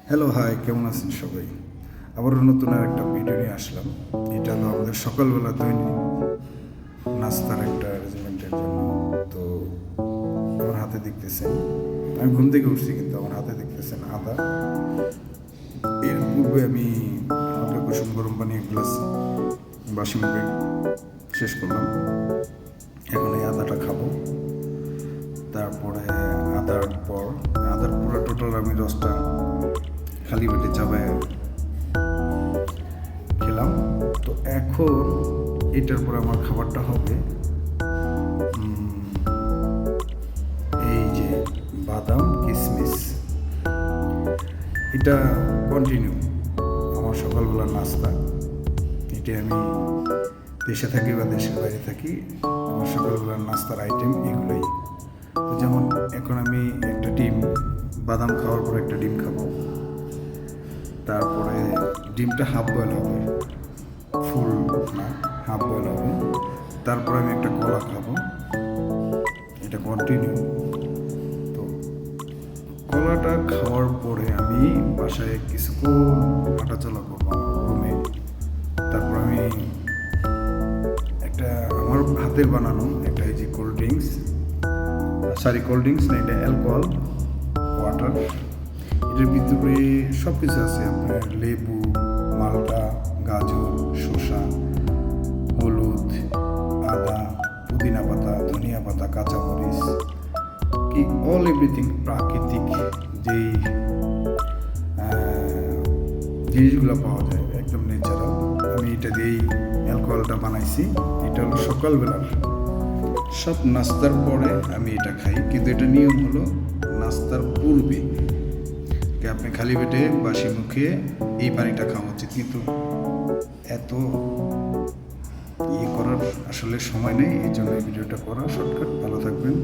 Hello hi, কেমন আছেন সবাই? আবারও নতুন আর একটা ভিডিও নিয়ে আসলাম। এটা হলো আমাদের সকালবেলা দৈনিক নাস্তার একটা অ্যারেঞ্জমেন্টের জন্য। তো আমার হাতে দেখতেছেন, আমি ঘুম থেকে উঠছি কিন্তু আমার হাতে দেখতেছেন আদা। এর পূর্বে আমি হালকা কুসুম গরম পানি এক গ্লাস বাসি মুখে শেষ করলাম। এখন এই আদাটা খাবো। তারপরে আদার পুরো টোটাল আমি রসটা খালি পেটে চাবায় খেলাম। তো এখন এটার পর আমার খাবারটা হবে এই যে বাদাম কিশমিশ। এটা কন্টিনিউ আমার সকালবেলার নাস্তা। এটা আমি দেশে থাকি বা দেশের বাইরে থাকি, আমার সকালবেলার নাস্তার আইটেম এগুলোই। তো যেমন এখন আমি একটা ডিম, বাদাম খাওয়ার পর একটা ডিম খাবো। তারপরে ডিমটা হাফ বয়েল হবে, ফুল না, হাফ বয়েল হবে। তারপরে আমি একটা কলা খাবো। এটা কন্টিনিউ। তো কলাটা খাওয়ার পরে আমি বাসায় কিছুক্ষণ হাঁটাচলা করবো রুমে। তারপর আমি একটা আমার হাতের বানানো একটা এই যে কোল্ড ড্রিঙ্কস না, এটা অ্যালকোহল ওয়াটার। এটার ভিতরে সব কিছু আছে, আপনার লেবু, মালটা, গাজর, শসা, হলুদ, আদা, পুদিনা পাতা, ধনিয়া পাতা, কাঁচামরিচ, কি অল এভরিথিং প্রাকৃতিক যেই জিনিসগুলো পাওয়া যায় একদম ন্যাচারাল। আমি এটা দিয়েই অ্যালকোহলটা বানাইছি। এটা হলো সকালবেলার সব নাস্তার পরে আমি এটা খাই, কিন্তু এটা নিয়ম হলো নাস্তার পূর্বে আপনি খালি পেটে বাসি মুখে এই পানিটা খাওয়া উচিত। কিন্তু এত করার আসলে সময় নেই, এই জন্য এই ভিডিওটা করা। শর্টকাট। ভালো থাকবেন।